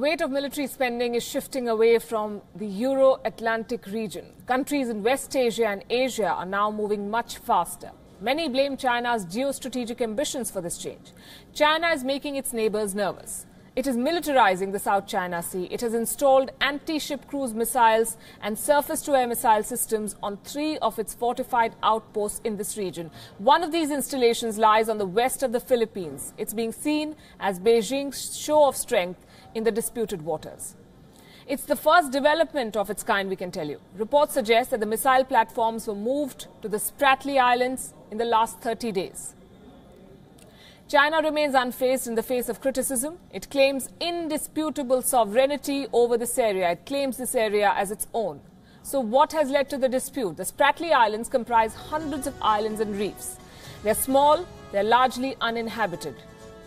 weight of military spending is shifting away from the Euro-Atlantic region. Countries in West Asia and Asia are now moving much faster. Many blame China's geostrategic ambitions for this change. China is making its neighbors nervous. It is militarizing the South China Sea. It has installed anti-ship cruise missiles and surface-to-air missile systems on 3 of its fortified outposts in this region. One of these installations lies on the west of the Philippines. It's being seen as Beijing's show of strength in the disputed waters. It's the first development of its kind, we can tell you. Reports suggest that the missile platforms were moved to the Spratly Islands in the last 30 days. China remains unfazed in the face of criticism. It claims indisputable sovereignty over this area. It claims this area as its own. So what has led to the dispute? The Spratly Islands comprise hundreds of islands and reefs. They're small, they're largely uninhabited.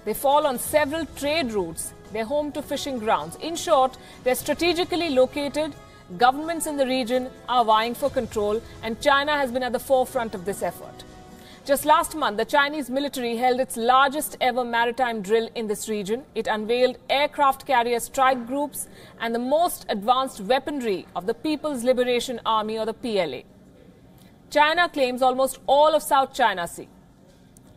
They fall on several trade routes. They're home to fishing grounds. In short, they're strategically located. Governments in the region are vying for control, and China has been at the forefront of this effort. Just last month, the Chinese military held its largest ever maritime drill in this region. It unveiled aircraft carrier strike groups and the most advanced weaponry of the People's Liberation Army, or the PLA. China claims almost all of South China Sea.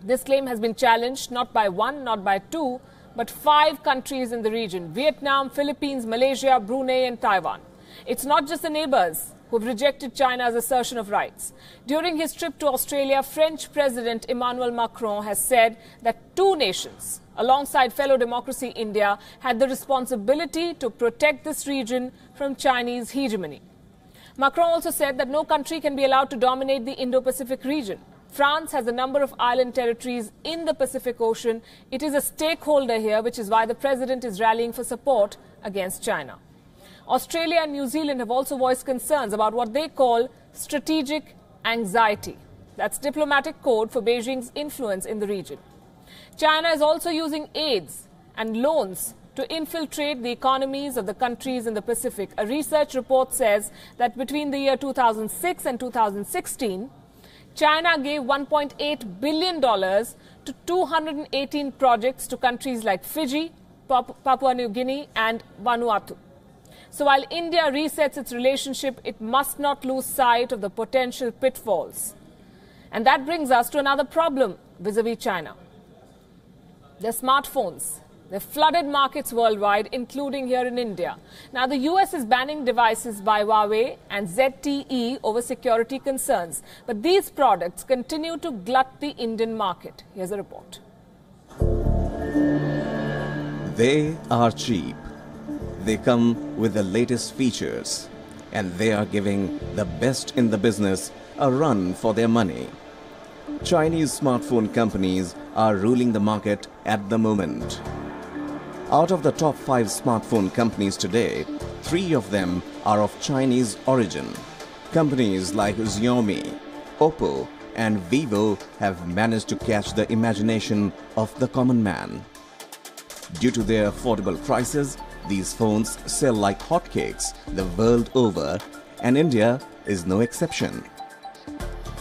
This claim has been challenged not by one, not by two, but 5 countries in the region: Vietnam, Philippines, Malaysia, Brunei and Taiwan. It's not just the neighbors who have rejected China's assertion of rights. During his trip to Australia, French President Emmanuel Macron has said that 2 nations, alongside fellow democracy India, had the responsibility to protect this region from Chinese hegemony. Macron also said that no country can be allowed to dominate the Indo-Pacific region. France has a number of island territories in the Pacific Ocean. It is a stakeholder here, which is why the president is rallying for support against China. Australia and New Zealand have also voiced concerns about what they call strategic anxiety. That's diplomatic code for Beijing's influence in the region. China is also using aids and loans to infiltrate the economies of the countries in the Pacific. A research report says that between the year 2006 and 2016, China gave $1.8 billion to 218 projects to countries like Fiji, Papua New Guinea and Vanuatu. So while India resets its relationship, it must not lose sight of the potential pitfalls. And that brings us to another problem vis-a-vis China. Their smartphones. They've flooded markets worldwide, including here in India. Now, the US is banning devices by Huawei and ZTE over security concerns. But these products continue to glut the Indian market. Here's a report. They are cheap. They come with the latest features. And they are giving the best in the business a run for their money. Chinese smartphone companies are ruling the market at the moment. Out of the top 5 smartphone companies today, 3 of them are of Chinese origin. Companies like Xiaomi, Oppo and Vivo have managed to catch the imagination of the common man. Due to their affordable prices, these phones sell like hotcakes the world over, and India is no exception.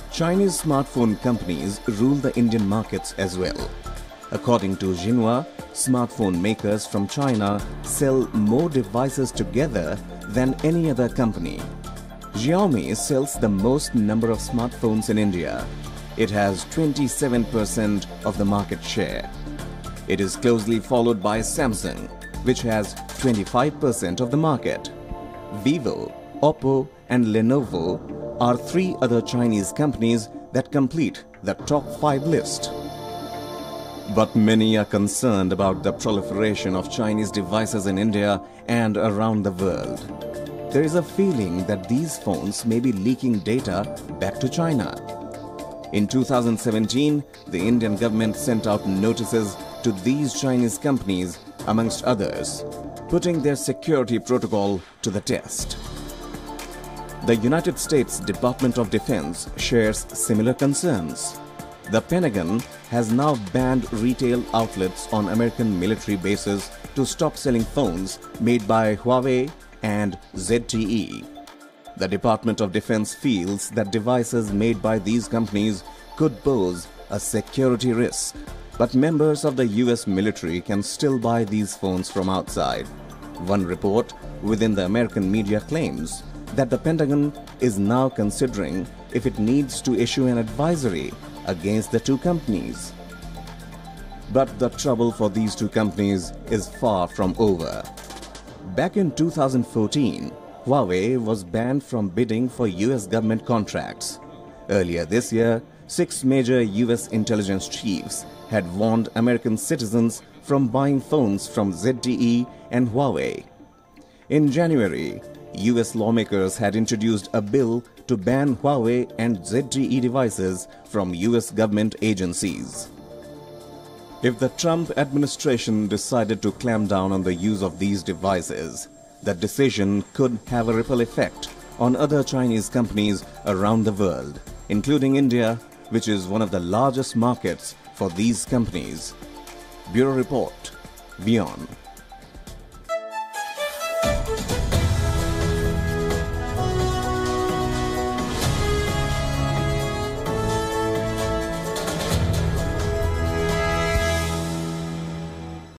Chinese smartphone companies rule the Indian markets as well. According to Xinhua, smartphone makers from China sell more devices together than any other company. Xiaomi sells the most number of smartphones in India. It has 27% of the market share. It is closely followed by Samsung, which has 25% of the market. Vivo, Oppo and Lenovo are 3 other Chinese companies that complete the top 5 list. But many are concerned about the proliferation of Chinese devices in India and around the world. There is a feeling that these phones may be leaking data back to China. In 2017, the Indian government sent out notices to these Chinese companies, amongst others, putting their security protocol to the test. The United States Department of Defense shares similar concerns. The Pentagon has now banned retail outlets on American military bases to stop selling phones made by Huawei and ZTE. The Department of Defense feels that devices made by these companies could pose a security risk, but members of the US military can still buy these phones from outside. One report within the American media claims that the Pentagon is now considering if it needs to issue an advisory against the two companies. But the trouble for these two companies is far from over. Back in 2014, Huawei was banned from bidding for US government contracts. Earlier this year, 6 major US intelligence chiefs had warned American citizens from buying phones from ZTE and Huawei. In January, US lawmakers had introduced a bill to ban Huawei and ZTE devices from US government agencies. If the Trump administration decided to clamp down on the use of these devices, that decision could have a ripple effect on other Chinese companies around the world, including India, which is one of the largest markets for these companies. Bureau Report, WION.